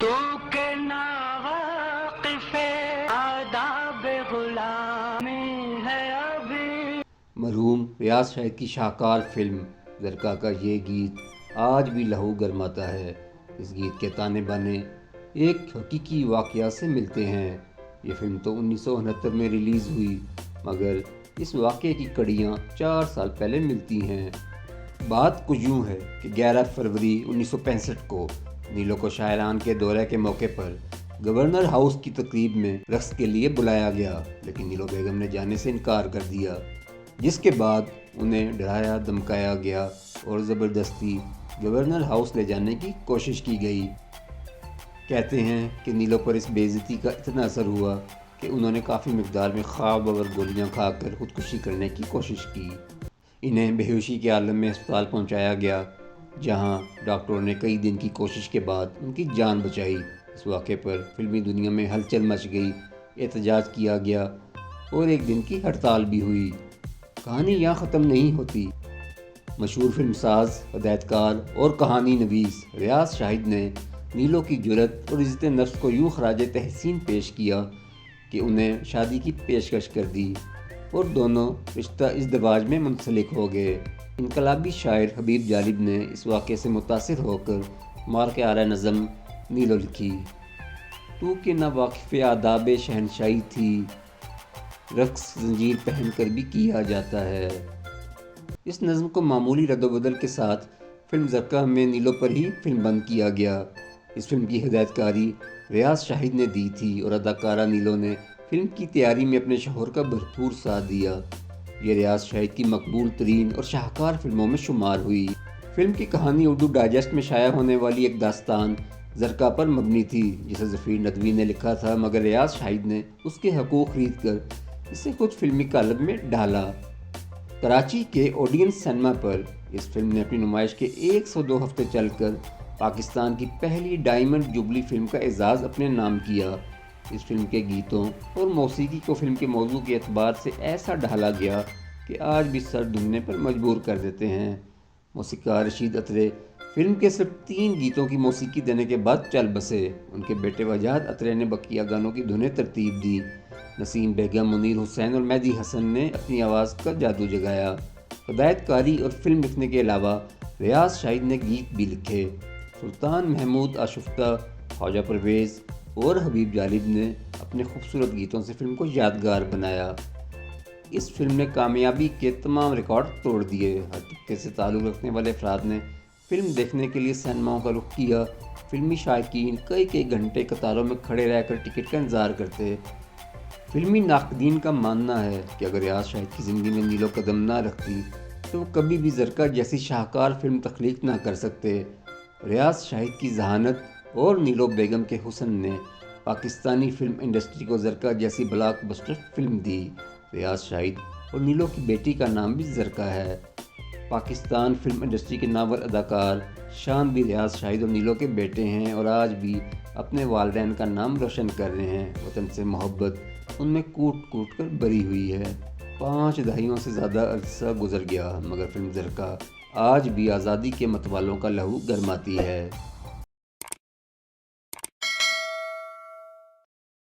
تو کہ ناواقف آداب غلامی ہے ابھی۔ مرحوم ریاض شاہد کی شاہکار فلم زرکا کا یہ گیت آج بھی لہو گرماتا ہے۔ اس گیت کے تانے بانے ایک حقیقی واقعہ سے ملتے ہیں۔ یہ فلم تو 1969 میں ریلیز ہوئی، مگر اس واقعے کی کڑیاں 4 سال پہلے ملتی ہیں۔ بات کچھ یوں ہے کہ 11 فروری 1965 کو نیلو کو شاعران کے دورے کے موقع پر گورنر ہاؤس کی تقریب میں رقص کے لیے بلایا گیا، لیکن نیلو بیگم نے جانے سے انکار کر دیا، جس کے بعد انہیں ڈرایا دھمکایا گیا اور زبردستی گورنر ہاؤس لے جانے کی کوشش کی گئی۔ کہتے ہیں کہ نیلو پر اس بے عزتی کا اتنا اثر ہوا کہ انہوں نے کافی مقدار میں خواب اور گولیاں کھا کر خودکشی کرنے کی کوشش کی۔ انہیں بے ہوشی کے عالم میں ہسپتال پہنچایا گیا، جہاں ڈاکٹروں نے کئی دن کی کوشش کے بعد ان کی جان بچائی۔ اس واقعے پر فلمی دنیا میں ہلچل مچ گئی، احتجاج کیا گیا اور ایک دن کی ہڑتال بھی ہوئی۔ کہانی یہاں ختم نہیں ہوتی۔ مشہور فلم ساز، ہدایت کار اور کہانی نویس ریاض شاہد نے نیلو کی جرأت اور عزت نفس کو یوں خراج تحسین پیش کیا کہ انہیں شادی کی پیشکش کر دی اور دونوں رشتہ ازدواج میں منسلک ہو گئے۔ انقلابی شاعر حبیب جالب نے اس واقعے سے متاثر ہو کر مارکہ آرا نظم نیلو لکھی۔ تو کہ نہ واقف آداب شہنشاہی تھی، رقص زنجیر پہن کر بھی کیا جاتا ہے۔ اس نظم کو معمولی رد و بدل کے ساتھ فلم زرکا میں نیلو پر ہی فلم بند کیا گیا۔ اس فلم کی ہدایت کاری ریاض شاہد نے دی تھی اور اداکارہ نیلو نے فلم کی تیاری میں اپنے شوہر کا بھرپور ساتھ دیا۔ یہ ریاض شاہد کی مقبول ترین اور شاہکار فلموں میں شمار ہوئی۔ فلم کی کہانی اردو ڈائجسٹ میں شائع ہونے والی ایک داستان زرکا پر مبنی تھی، جسے ظفیر ندوی نے لکھا تھا، مگر ریاض شاہد نے اس کے حقوق خرید کر اسے خود فلمی کالم میں ڈھالا۔ کراچی کے اوڈین سنیما پر اس فلم نے اپنی نمائش کے 102 ہفتے چل کر پاکستان کی پہلی ڈائمنڈ جوبلی فلم کا اعزاز اپنے نام کیا۔ اس فلم کے گیتوں اور موسیقی کو فلم کے موضوع کے اعتبار سے ایسا ڈھالا گیا کہ آج بھی سر ڈھونڈنے پر مجبور کر دیتے ہیں۔ موسیقار رشید اترے فلم کے صرف 3 گیتوں کی موسیقی دینے کے بعد چل بسے۔ ان کے بیٹے وجاہت اترے نے بقیہ گانوں کی دھنیں ترتیب دی۔ نسیم بیگم، منیر حسین اور مہدی حسن نے اپنی آواز کا جادو جگایا۔ ہدایت کاری اور فلم لکھنے کے علاوہ ریاض شاہد نے گیت بھی لکھے۔ سلطان محمود آشفتہ، خواجہ پرویز اور حبیب جالب نے اپنے خوبصورت گیتوں سے فلم کو یادگار بنایا۔ اس فلم نے کامیابی کے تمام ریکارڈ توڑ دیے۔ ہر طبقے سے تعلق رکھنے والے افراد نے فلم دیکھنے کے لیے سینماؤں کا رخ کیا۔ فلمی شائقین کئی گھنٹے قطاروں میں کھڑے رہ کر ٹکٹ کا انتظار کرتے۔ فلمی ناقدین کا ماننا ہے کہ اگر ریاض شاہد کی زندگی میں نیلو قدم نہ رکھتی تو وہ کبھی بھی زرکا جیسی شاہکار فلم تخلیق نہ کر سکتے۔ ریاض شاہد کی ذہانت اور نیلو بیگم کے حسن نے پاکستانی فلم انڈسٹری کو زرکا جیسی بلاک بسٹر فلم دی۔ ریاض شاہد اور نیلو کی بیٹی کا نام بھی زرکا ہے۔ پاکستان فلم انڈسٹری کے نامور اداکار شان بھی ریاض شاہد اور نیلو کے بیٹے ہیں اور آج بھی اپنے والدین کا نام روشن کر رہے ہیں۔ وطن سے محبت ان میں کوٹ کوٹ کر بری ہوئی ہے۔ 5 دہائیوں سے زیادہ عرصہ گزر گیا، مگر فلم زرکا آج بھی آزادی کے متوالوں کا لہو گرماتی ہے۔